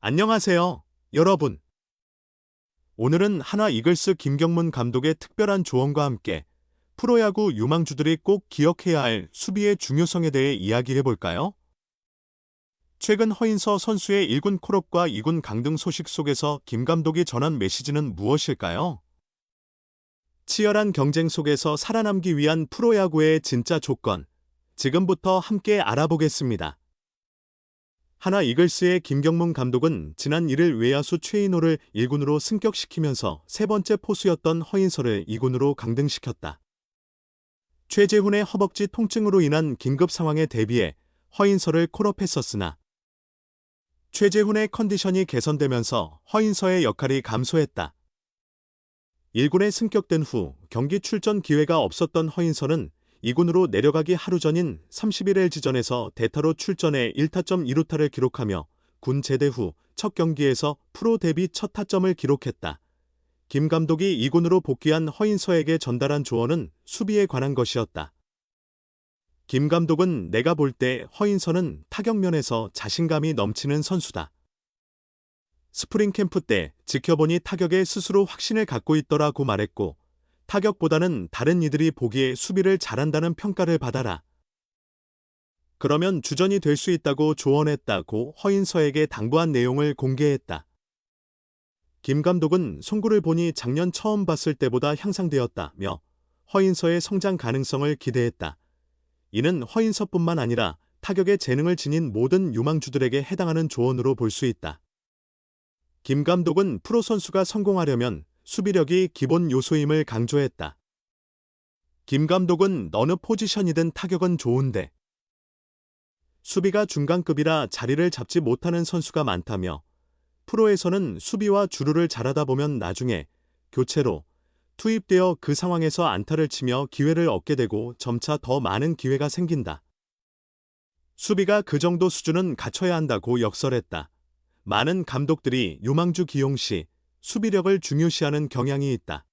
안녕하세요, 여러분. 오늘은 하나 이글스 김경문 감독의 특별한 조언과 함께 프로야구 유망주들이 꼭 기억해야 할 수비의 중요성에 대해 이야기해 볼까요? 최근 허인서 선수의 1군 콜업과 2군 강등 소식 속에서 김 감독이 전한 메시지는 무엇일까요? 치열한 경쟁 속에서 살아남기 위한 프로야구의 진짜 조건, 지금부터 함께 알아보겠습니다. 하나 이글스의 김경문 감독은 지난 1일 외야수 최인호를 1군으로 승격시키면서 세 번째 포수였던 허인서를 2군으로 강등시켰다. 최재훈의 허벅지 통증으로 인한 긴급 상황에 대비해 허인서를 콜업했었으나 최재훈의 컨디션이 개선되면서 허인서의 역할이 감소했다. 1군에 승격된 후 경기 출전 기회가 없었던 허인서는 2군으로 내려가기 하루 전인 30일 LG전에서 대타로 출전해 1타점 2루타를 기록하며 군 제대 후 첫 경기에서 프로 데뷔 첫 타점을 기록했다. 김 감독이 2군으로 복귀한 허인서에게 전달한 조언은 수비에 관한 것이었다. 김 감독은 내가 볼 때 허인서는 타격면에서 자신감이 넘치는 선수다. 스프링 캠프 때 지켜보니 타격에 스스로 확신을 갖고 있더라고 말했고, 타격보다는 다른 이들이 보기에 수비를 잘한다는 평가를 받아라. 그러면 주전이 될 수 있다고 조언했다고 허인서에게 당부한 내용을 공개했다. 김 감독은 송구를 보니 작년 처음 봤을 때보다 향상되었다며 허인서의 성장 가능성을 기대했다. 이는 허인서뿐만 아니라 타격에 재능을 지닌 모든 유망주들에게 해당하는 조언으로 볼 수 있다. 김 감독은 프로 선수가 성공하려면 수비력이 기본 요소임을 강조했다. 김 감독은 어느 포지션이든 타격은 좋은데 수비가 중간급이라 자리를 잡지 못하는 선수가 많다며 프로에서는 수비와 주루를 잘하다 보면 나중에 교체로 투입되어 그 상황에서 안타를 치며 기회를 얻게 되고 점차 더 많은 기회가 생긴다. 수비가 그 정도 수준은 갖춰야 한다고 역설했다. 많은 감독들이 유망주 기용 시 수비력을 중요시하는 경향이 있다.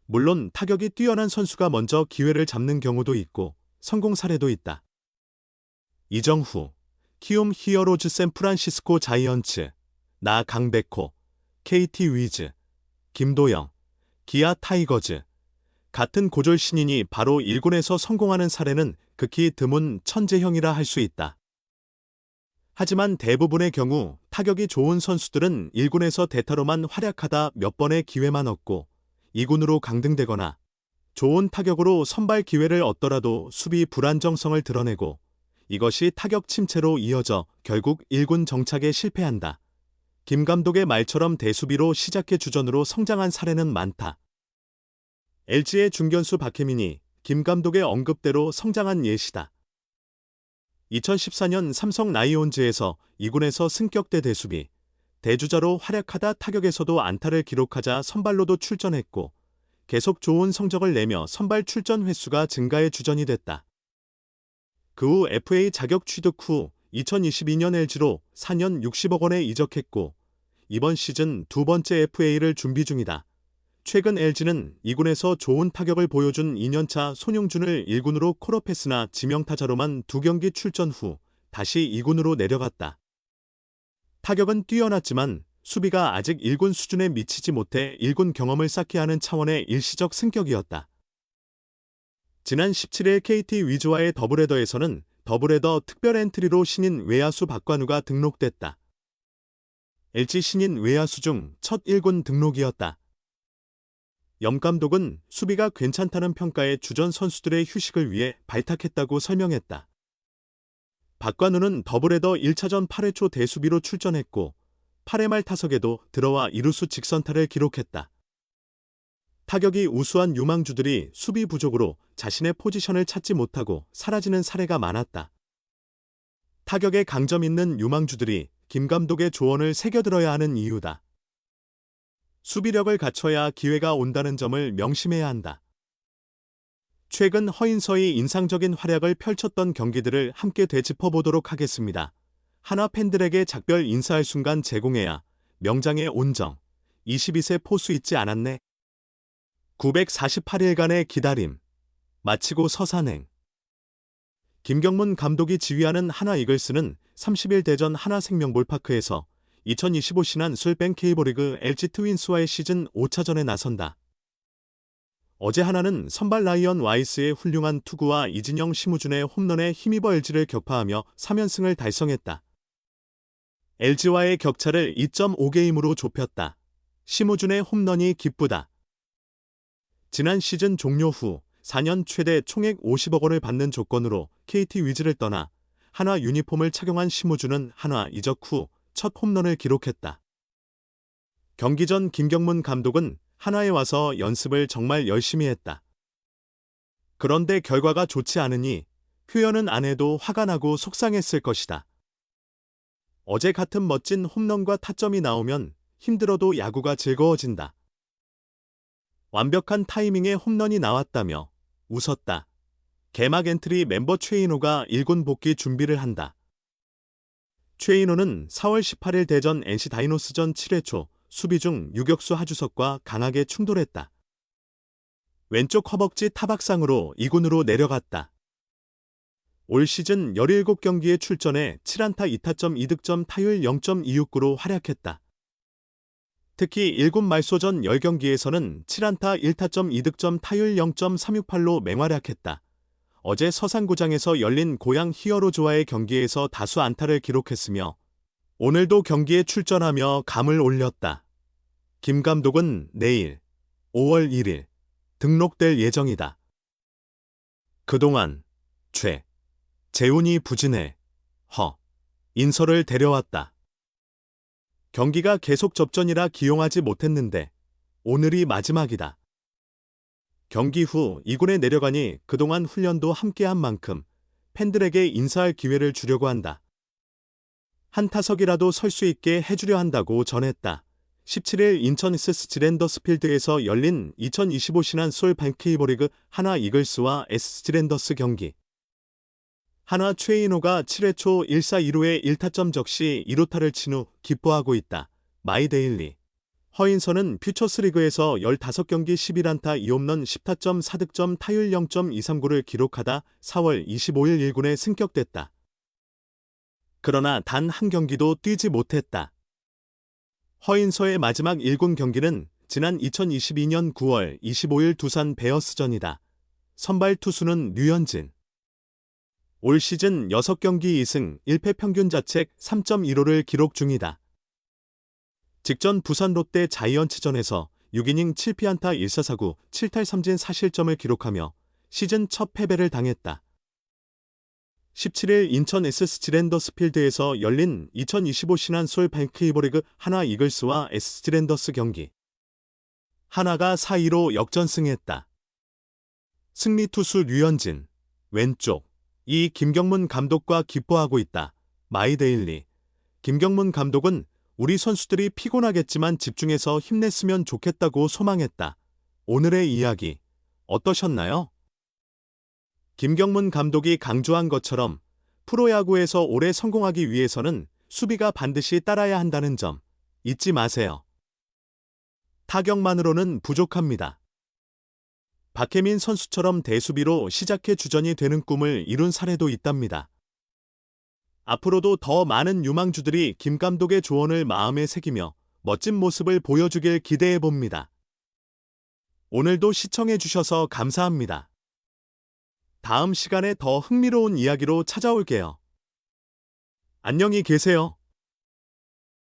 물론 타격이 뛰어난 선수가 먼저 기회를 잡는 경우도 있고 성공 사례도 있다. 이정후, 키움 히어로즈 샌프란시스코 자이언츠, 나 강백호, KT 위즈, 김도영, 기아 타이거즈 같은 고졸 신인이 바로 1군에서 성공하는 사례는 극히 드문 천재형이라 할 수 있다. 하지만 대부분의 경우 타격이 좋은 선수들은 1군에서 대타로만 활약하다 몇 번의 기회만 얻고 2군으로 강등되거나 좋은 타격으로 선발 기회를 얻더라도 수비 불안정성을 드러내고 이것이 타격 침체로 이어져 결국 1군 정착에 실패한다. 김 감독의 말처럼 대수비로 시작해 주전으로 성장한 사례는 많다. LG의 중견수 박혜민이 김 감독의 언급대로 성장한 예시다. 2014년 삼성 라이온즈에서 2군에서 승격대 대수비, 대주자로 활약하다 타격에서도 안타를 기록하자 선발로도 출전했고 계속 좋은 성적을 내며 선발 출전 횟수가 증가해 주전이 됐다. 그 후 FA 자격 취득 후 2022년 LG로 4년 60억 원에 이적했고 이번 시즌 두 번째 FA를 준비 중이다. 최근 LG는 2군에서 좋은 타격을 보여준 2년차 손용준을 1군으로 콜업했으나 지명타자로만 2경기 출전 후 다시 2군으로 내려갔다. 타격은 뛰어났지만 수비가 아직 1군 수준에 미치지 못해 1군 경험을 쌓게 하는 차원의 일시적 승격이었다. 지난 17일 KT 위즈와의 더블헤더에서는 더블헤더 특별 엔트리로 신인 외야수 박관우가 등록됐다. LG 신인 외야수 중 첫 1군 등록이었다. 염 감독은 수비가 괜찮다는 평가에 주전 선수들의 휴식을 위해 발탁했다고 설명했다. 박관우는 더블헤더 1차전 8회 초 대수비로 출전했고 8회 말 타석에도 들어와 이루수 직선타를 기록했다. 타격이 우수한 유망주들이 수비 부족으로 자신의 포지션을 찾지 못하고 사라지는 사례가 많았다. 타격에 강점 있는 유망주들이 김 감독의 조언을 새겨들어야 하는 이유다. 수비력을 갖춰야 기회가 온다는 점을 명심해야 한다. 최근 허인서의 인상적인 활약을 펼쳤던 경기들을 함께 되짚어보도록 하겠습니다. 하나 팬들에게 작별 인사할 순간 제공해야 명장의 온정. 22세 포수 잊지 않았네. 948일간의 기다림. 마치고 서산행. 김경문 감독이 지휘하는 하나 이글스는 30일 대전 하나생명볼파크에서 2025 신한술 K리그 LG 트윈스와의 시즌 5차전에 나선다. 어제 하나는 선발 라이언 와이스의 훌륭한 투구와 이진영 심우준의 홈런에 힘입어 LG를 격파하며 3연승을 달성했다. LG와의 격차를 2.5게임으로 좁혔다. 심우준의 홈런이 기쁘다. 지난 시즌 종료 후 4년 최대 총액 50억 원을 받는 조건으로 KT 위즈를 떠나 한화 유니폼을 착용한 심우준은 한화 이적 후 첫 홈런을 기록했다. 경기 전 김경문 감독은 한화에 와서 연습을 정말 열심히 했다. 그런데 결과가 좋지 않으니 표현은 안 해도 화가 나고 속상했을 것이다. 어제 같은 멋진 홈런과 타점이 나오면 힘들어도 야구가 즐거워진다. 완벽한 타이밍에 홈런이 나왔다며 웃었다. 개막 엔트리 멤버 최인호가 1군 복귀 준비를 한다. 최인호는 4월 18일 대전 NC 다이노스전 7회 초 수비 중 유격수 하주석과 강하게 충돌했다. 왼쪽 허벅지 타박상으로 2군으로 내려갔다. 올 시즌 17경기에 출전해 7안타 2타점 2득점 타율 0.269로 활약했다. 특히 1군 말소전 10경기에서는 7안타 1타점 2득점 타율 0.368로 맹활약했다. 어제 서산구장에서 열린 고양 히어로즈와의 경기에서 다수 안타를 기록했으며 오늘도 경기에 출전하며 감을 올렸다. 김 감독은 내일 5월 1일 등록될 예정이다. 그동안 재훈이 부진해 인설을 데려왔다. 경기가 계속 접전이라 기용하지 못했는데 오늘이 마지막이다. 경기 후 2군에 내려가니 그동안 훈련도 함께한 만큼 팬들에게 인사할 기회를 주려고 한다. 한 타석이라도 설 수 있게 해주려 한다고 전했다. 17일 인천 SSG랜더스필드에서 열린 2025 신한솔 K리그 한화 이글스와 SSG랜더스 경기. 한화 최인호가 7회 초 1사 2루에 1타점 적시 2루타를 친 후 기뻐하고 있다. 마이데일리. 허인선은 퓨처스리그에서 15경기 11안타 2홈런 10타점 4득점 타율 0.239를 기록하다 4월 25일 1군에 승격됐다. 그러나 단 한 경기도 뛰지 못했다. 허인서의 마지막 1군 경기는 지난 2022년 9월 25일 두산 베어스전이다. 선발 투수는 류현진. 올 시즌 6경기 2승 1패 평균 자책 3.15를 기록 중이다. 직전 부산 롯데 자이언츠전에서 6이닝 7피안타 1사사구 7탈 3진 4실점을 기록하며 시즌 첫 패배를 당했다. 17일 인천 SSG랜더스필드에서 열린 2025 신한솔 K리그 한화 이글스와 SSG랜더스 경기. 한화가 4-2로 역전승했다. 승리 투수 류현진, 왼쪽, 이 김경문 감독과 기뻐하고 있다. 마이데일리. 김경문 감독은 우리 선수들이 피곤하겠지만 집중해서 힘냈으면 좋겠다고 소망했다. 오늘의 이야기 어떠셨나요? 김경문 감독이 강조한 것처럼 프로야구에서 오래 성공하기 위해서는 수비가 반드시 따라야 한다는 점 잊지 마세요. 타격만으로는 부족합니다. 박혜민 선수처럼 대수비로 시작해 주전이 되는 꿈을 이룬 사례도 있답니다. 앞으로도 더 많은 유망주들이 김 감독의 조언을 마음에 새기며 멋진 모습을 보여주길 기대해 봅니다. 오늘도 시청해 주셔서 감사합니다. 다음 시간에 더 흥미로운 이야기로 찾아올게요. 안녕히 계세요.